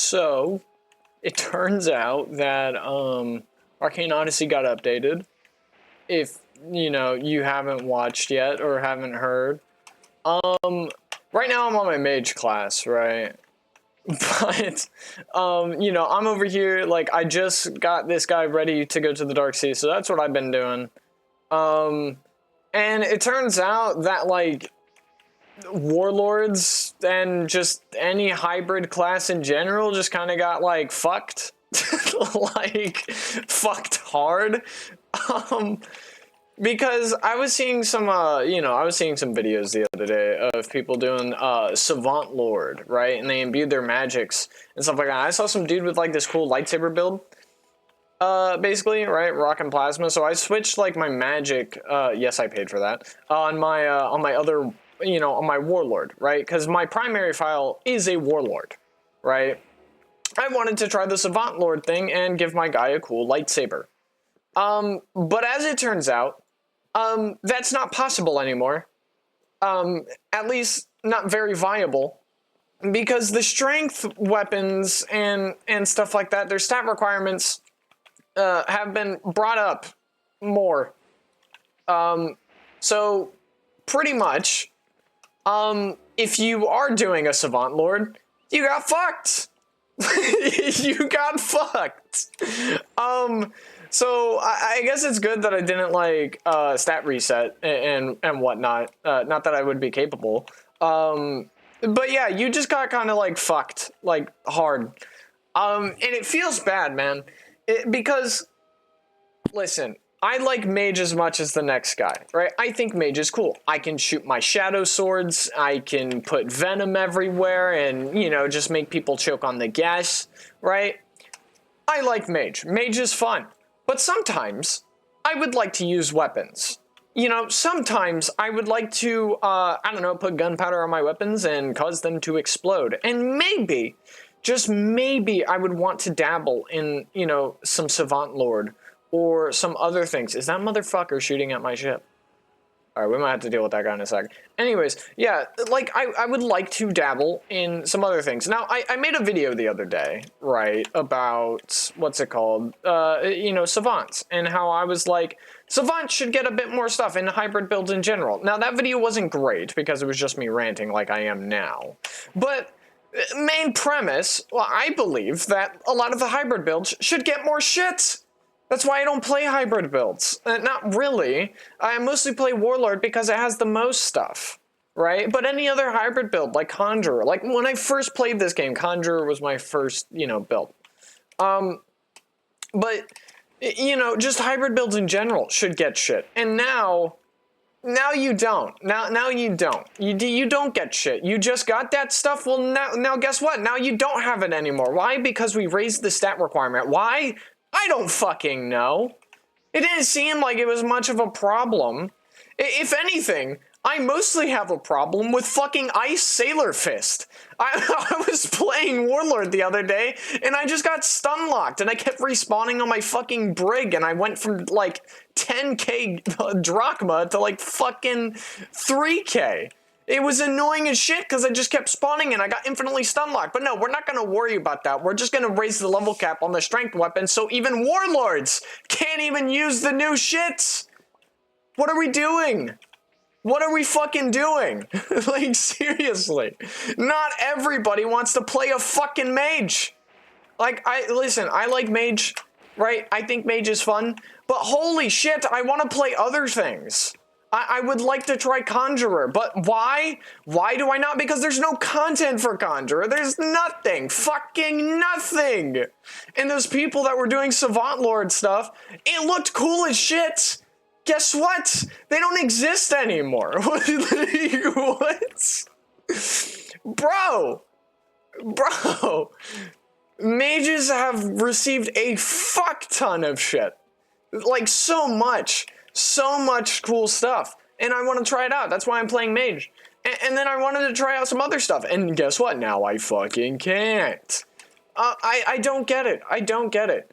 So, it turns out that Arcane Odyssey got updated. If, you know, you haven't watched yet or haven't heard. Right now I'm on my mage class, right? But, you know, I'm over here, like, I just got this guy ready to go to the Dark Sea, so that's what I've been doing. And it turns out that, like, warlords and just any hybrid class in general just kind of got, like, fucked. Like, fucked hard. Because I was seeing some, you know, I was seeing some videos the other day of people doing, Savant Lord, right? And they imbued their magics and stuff like that. I saw some dude with, like, this cool lightsaber build, basically, right? Rock and plasma. So I switched, like, my magic, yes, I paid for that, on my other, you know, on my warlord, right? Because my primary file is a warlord, right? I wanted to try the Savant Lord thing and give my guy a cool lightsaber. But as it turns out, that's not possible anymore. At least not very viable. Because the strength weapons and stuff like that, their stat requirements, have been brought up more. So, pretty much, if you are doing a Savant Lord, you got fucked! You got fucked! So I guess it's good that I didn't, like, stat reset and whatnot. Not that I would be capable. But yeah, you just got kind of, like, fucked, like, hard. And it feels bad, man. Because, listen, I like mage as much as the next guy, right? I think mage is cool. I can shoot my shadow swords, I can put venom everywhere and, you know, just make people choke on the gas, right? I like mage. Mage is fun. But sometimes, I would like to use weapons. You know, sometimes I would like to, I don't know, put gunpowder on my weapons and cause them to explode. And maybe, just maybe, I would want to dabble in, you know, some Savant Lord or some other things. Is that motherfucker shooting at my ship? Alright, we might have to deal with that guy in a second. Anyways, yeah, like, I would like to dabble in some other things. Now, I made a video the other day, right, about, what's it called? You know, Savants, and how I was like, Savants should get a bit more stuff in hybrid builds in general. Now, that video wasn't great, because it was just me ranting like I am now. But, main premise, well, I believe that a lot of the hybrid builds should get more shit! That's why I don't play hybrid builds. Not really. I mostly play Warlord because it has the most stuff, right? But any other hybrid build, like Conjurer, like when I first played this game, Conjurer was my first, you know, build. But, you know, just hybrid builds in general should get shit. And now you don't. Now you don't. You don't get shit. You just got that stuff. Well, now guess what? Now you don't have it anymore. Why? Because we raised the stat requirement. Why? I don't fucking know. It didn't seem like it was much of a problem. If anything, I mostly have a problem with fucking Ice Sailor Fist. I was playing Warlord the other day, and I just got stun locked, and I kept respawning on my fucking brig, and I went from, like, 10k drachma to, like, fucking 3k. It was annoying as shit because I just kept spawning and I got infinitely stun locked. But no, we're not going to worry about that. We're just going to raise the level cap on the strength weapon so even warlords can't even use the new shits. What are we doing? What are we fucking doing? Like, seriously. Not everybody wants to play a fucking mage. Like, listen, I like mage, right? I think mage is fun. But holy shit, I want to play other things. I would like to try Conjurer, but why? Why do I not? Because there's no content for Conjurer. There's nothing. Fucking nothing. And those people that were doing Savant Lord stuff, it looked cool as shit. Guess what? They don't exist anymore. What? Bro. Mages have received a fuck ton of shit. Like, so much cool stuff, and I want to try it out. That's why I'm playing mage. And then I wanted to try out some other stuff, and guess what? Now I fucking can't. I don't get it. I don't get it.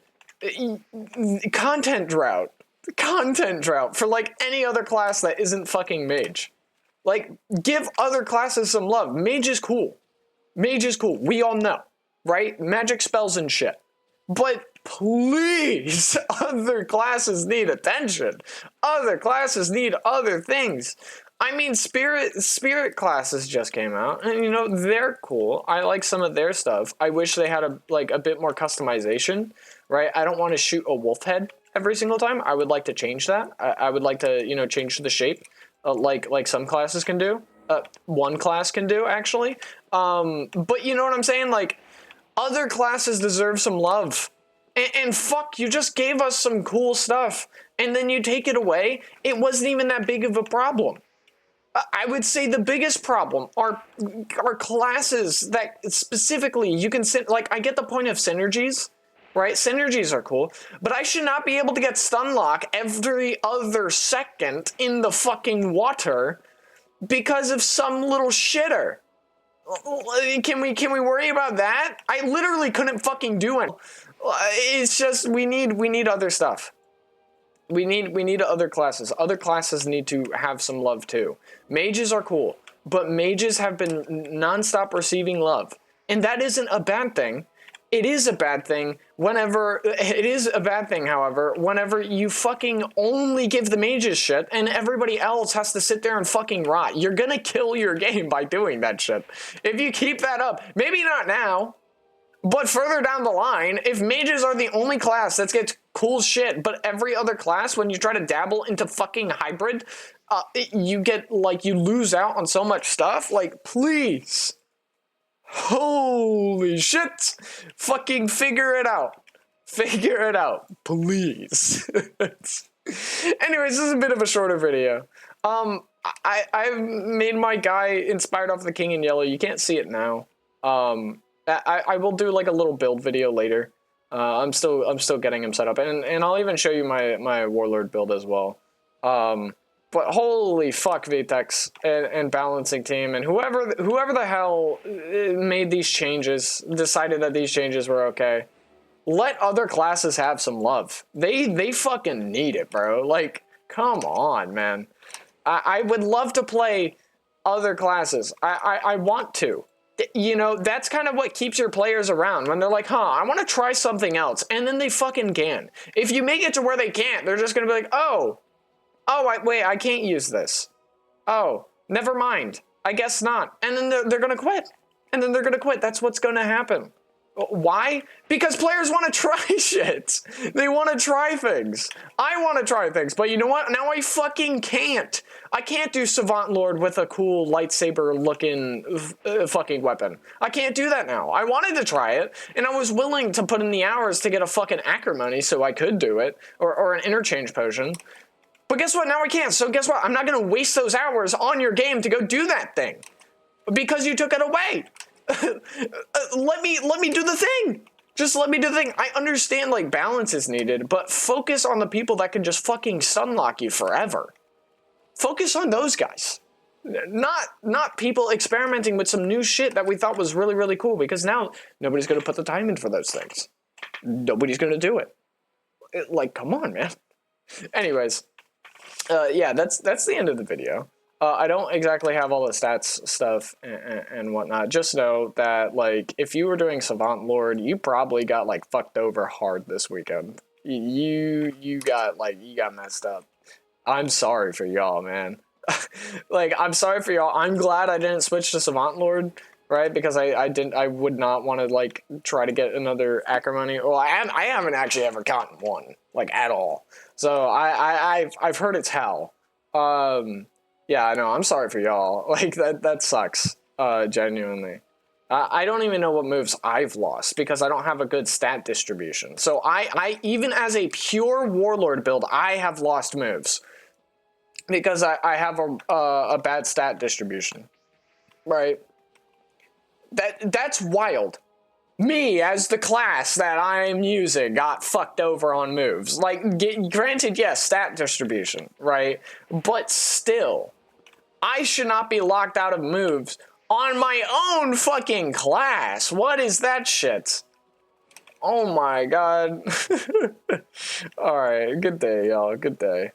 Content drought for, like, any other class that isn't fucking mage. Like, give other classes some love. Mage is cool. We all know. right? Magic spells and shit. But please, other classes need attention. Other classes need other things. I mean, spirit classes just came out, and you know, they're cool. I like some of their stuff. I wish they had a bit more customization, right? I don't want to shoot a wolf head every single time. I would like to change that. I would like to, you know, change the shape, like some classes can do. One class can do, actually. But you know what I'm saying? Like, other classes deserve some love. And fuck, you just gave us some cool stuff, and then you take it away. It wasn't even that big of a problem. I would say the biggest problem are classes that specifically you can, like, I get the point of synergies, right? Synergies are cool, but I should not be able to get stun lock every other second in the fucking water because of some little shitter. Can we worry about that? I literally couldn't fucking do it. It's just we need other stuff. We need other classes. Other classes need to have some love too. Mages are cool, but mages have been nonstop receiving love, and that isn't a bad thing. It is a bad thing whenever however, whenever you fucking only give the mages shit and everybody else has to sit there and fucking rot. You're gonna kill your game by doing that shit. If you keep that up, maybe not now, but further down the line, if mages are the only class that gets cool shit, but every other class, when you try to dabble into fucking hybrid, you get, like, you lose out on so much stuff, like, please. Holy shit. Fucking figure it out. Figure it out, please. Anyways, this is a bit of a shorter video. I've made my guy inspired off the King in Yellow. You can't see it now. I will do like a little build video later. I'm still getting him set up, and I'll even show you my warlord build as well. But holy fuck, Vtex and balancing team and whoever the hell made these changes, decided that these changes were okay. Let other classes have some love. They fucking need it, bro. Like, come on, man. I would love to play other classes. I want to. You know, that's kind of what keeps your players around when they're like, huh, I want to try something else. And then they fucking can. If you make it to where they can't, they're just going to be like, wait, I can't use this. Oh, never mind. I guess not. And then they're going to quit. And then they're going to quit. That's what's going to happen. Why? Because players want to try shit. They want to try things. I want to try things, but you know what? Now I fucking can't. I can't do Savant Lord with a cool lightsaber-looking fucking weapon. I can't do that now. I wanted to try it, and I was willing to put in the hours to get a fucking acrimony so I could do it, or an interchange potion. But guess what? Now I can't. So guess what? I'm not going to waste those hours on your game to go do that thing. Because you took it away. Let me do the thing. Just let me do the thing. I understand, like, balance is needed, but focus on the people that can just fucking stunlock you forever. Focus on those guys. Not people experimenting with some new shit that we thought was really, really cool, because now nobody's going to put the time in for those things. Nobody's going to do it. Like, come on, man. Anyways, yeah, that's the end of the video. I don't exactly have all the stats stuff and whatnot. Just know that, like, if you were doing Savant Lord, you probably got, like, fucked over hard this weekend. You got messed up. I'm sorry for y'all, man. Like, I'm sorry for y'all. I'm glad I didn't switch to Savant Lord, right? Because I would not want to, like, try to get another acrimony. Well, I haven't actually ever gotten one, like, at all. So I've heard it's hell. Yeah, I know. I'm sorry for y'all. Like, that sucks. Genuinely. I don't even know what moves I've lost because I don't have a good stat distribution. So I even as a pure warlord build, I have lost moves because I have a bad stat distribution. Right? That's wild. Me, as the class that I'm using, got fucked over on moves. Like, granted, yes, stat distribution, right? But still, I should not be locked out of moves on my own fucking class. What is that shit? Oh my god. Alright, good day, y'all. Good day.